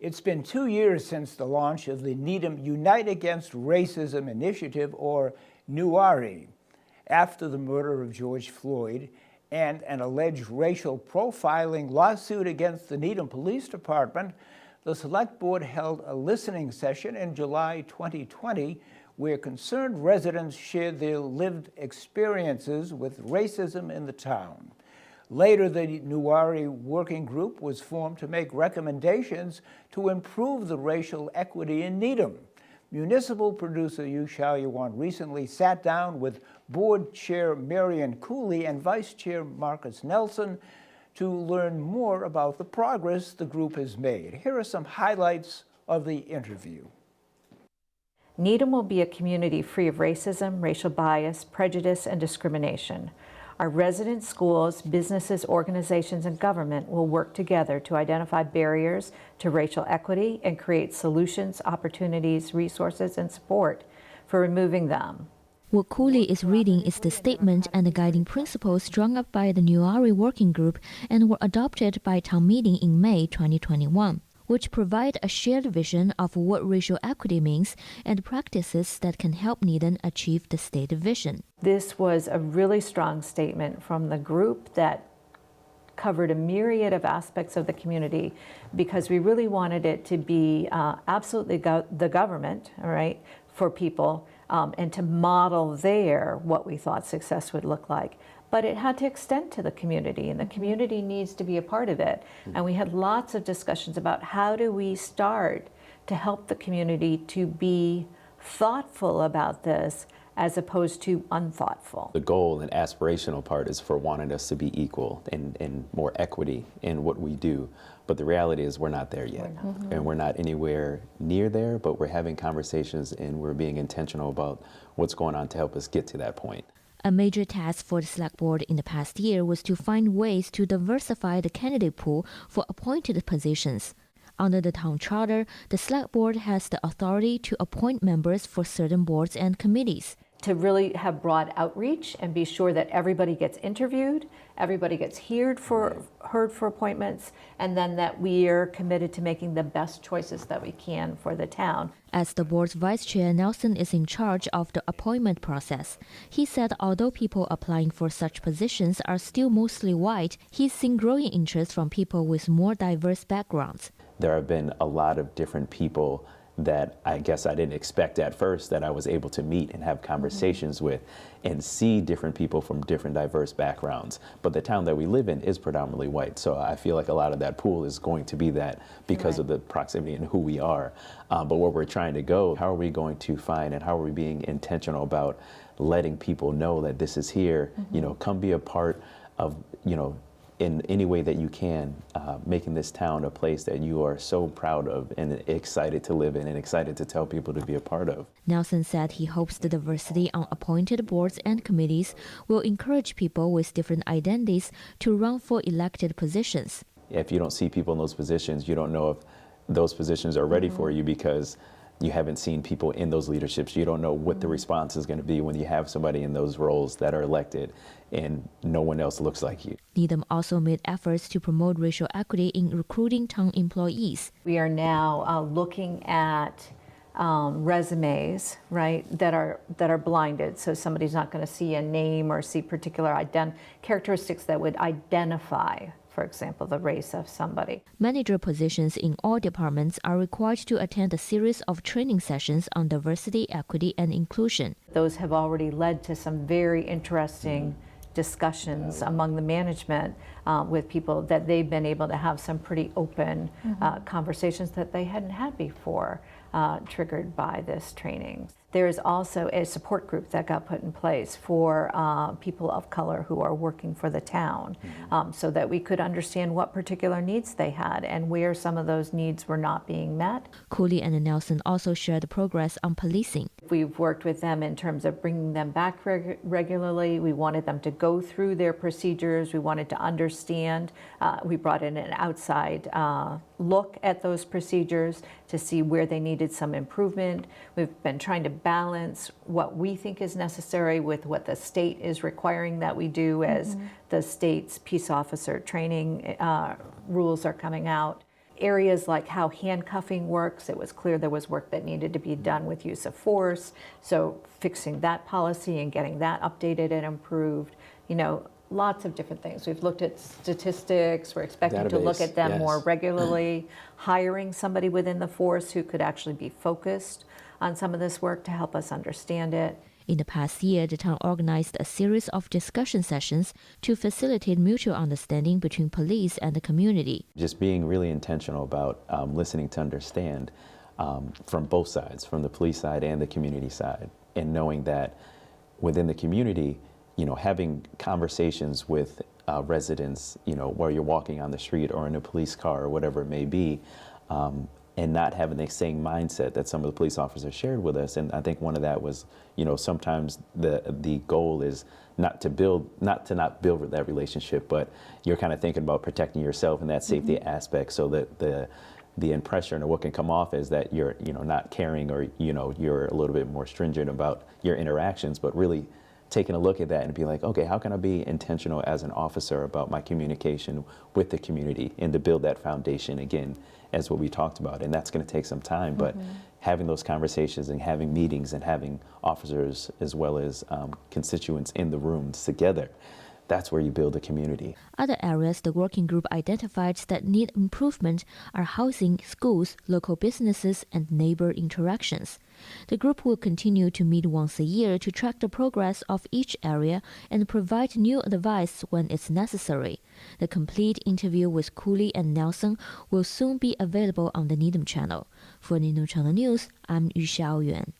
It's been 2 years since the launch of the Needham Unite Against Racism Initiative, or NUARI. After the murder of George Floyd and an alleged racial profiling lawsuit against the Needham Police Department, the Select Board held a listening session in July 2020 where concerned residents shared their lived experiences with racism in the town. Later, the NUARI working group was formed to make recommendations to improve the racial equity in Needham. Municipal producer Yu Xiaoyuan recently sat down with Board Chair Marion Cooley and Vice Chair Marcus Nelson to learn more about the progress the group has made. Here are some highlights of the interview. Needham will be a community free of racism, racial bias, prejudice, and discrimination. Our residents, schools, businesses, organizations, and government will work together to identify barriers to racial equity and create solutions, opportunities, resources, and support for removing them. What Cooley is reading is the statement and the guiding principles drawn up by the NUARI working group and were adopted by town meeting in May 2021. Which provide a shared vision of what racial equity means and practices that can help Needham achieve the stated vision. This was a really strong statement from the group that covered a myriad of aspects of the community because we really wanted it to be absolutely the government, all right, for people and to model there what we thought success would look like. But it had to extend to the community, and the community needs to be a part of it. And we had lots of discussions about how do we start to help the community to be thoughtful about this as opposed to unthoughtful. The goal and aspirational part is for wanting us to be equal and more equity in what we do. But the reality is we're not there yet. And we're not anywhere near there, but we're having conversations and we're being intentional about what's going on to help us get to that point. A major task for the Select Board in the past year was to find ways to diversify the candidate pool for appointed positions. Under the town charter, the Select Board has the authority to appoint members for certain boards and committees. To really have broad outreach and be sure that everybody gets interviewed, everybody gets heard for appointments, and then that we are committed to making the best choices that we can for the town. As the board's vice chair, Nelson is in charge of the appointment process. He said although people applying for such positions are still mostly white, he's seen growing interest from people with more diverse backgrounds. There have been a lot of different people that I guess I didn't expect at first that I was able to meet and have conversations with and see different people from different diverse backgrounds. But the town that we live in is predominantly white, so I feel like a lot of that pool is going to be that because of the proximity and who we are. But where we're trying to go, how are we going to find and how are we being intentional about letting people know that this is here, you know, come be a part of, you know, in any way that you can, making this town a place that you are so proud of and excited to live in and excited to tell people to be a part of. Nelson said he hopes the diversity on appointed boards and committees will encourage people with different identities to run for elected positions. If you don't see people in those positions, you don't know if those positions are ready for you because you haven't seen people in those leaderships. You don't know what the response is going to be when you have somebody in those roles that are elected and no one else looks like you. Needham also made efforts to promote racial equity in recruiting town employees. We are now looking at resumes, right, that are blinded, so somebody's not going to see a name or see particular characteristics that would identify, for example, the race of somebody. Manager positions in all departments are required to attend a series of training sessions on diversity, equity, and inclusion. Those have already led to some very interesting discussions among the management with people that they've been able to have some pretty open conversations that they hadn't had before, triggered by this training. There is also a support group that got put in place for people of color who are working for the town so that we could understand what particular needs they had and where some of those needs were not being met. Cooley and Nelson also shared progress on policing. We've worked with them in terms of bringing them back regularly. We wanted them to go through their procedures. We wanted to understand. We brought in an outside look at those procedures to see where they needed some improvement. We've been trying to balance what we think is necessary with what the state is requiring that we do as the state's peace officer training rules are coming out. areas like how handcuffing works. It was clear there was work that needed to be done with use of force. So fixing that policy and getting that updated and improved, lots of different things. We've looked at statistics. We're expecting to look Database, at them more yes. regularly, hiring somebody within the force who could actually be focused on some of this work to help us understand it. In the past year, the town organized a series of discussion sessions to facilitate mutual understanding between police and the community. Just being really intentional about listening to understand from both sides, from the police side and the community side, and knowing that within the community, having conversations with residents, where you're walking on the street or in a police car or whatever it may be, and not having the same mindset that some of the police officers shared with us. And I think one of that was, sometimes the goal is not to build that relationship, but you're kind of thinking about protecting yourself in that safety aspect, so that the impression or what can come off is that you're, not caring, or, you're a little bit more stringent about your interactions, but really taking a look at that and be like, okay, how can I be intentional as an officer about my communication with the community, and to build that foundation again, as what we talked about. And that's going to take some time, but having those conversations and having meetings and having officers as well as constituents in the rooms together, that's where you build a community. Other areas the working group identified that need improvement are housing, schools, local businesses, and neighbor interactions. The group will continue to meet once a year to track the progress of each area and provide new advice when it's necessary. The complete interview with Cooley and Nelson will soon be available on the Needham channel. For Needham Channel News, I'm Yu Xiaoyuan.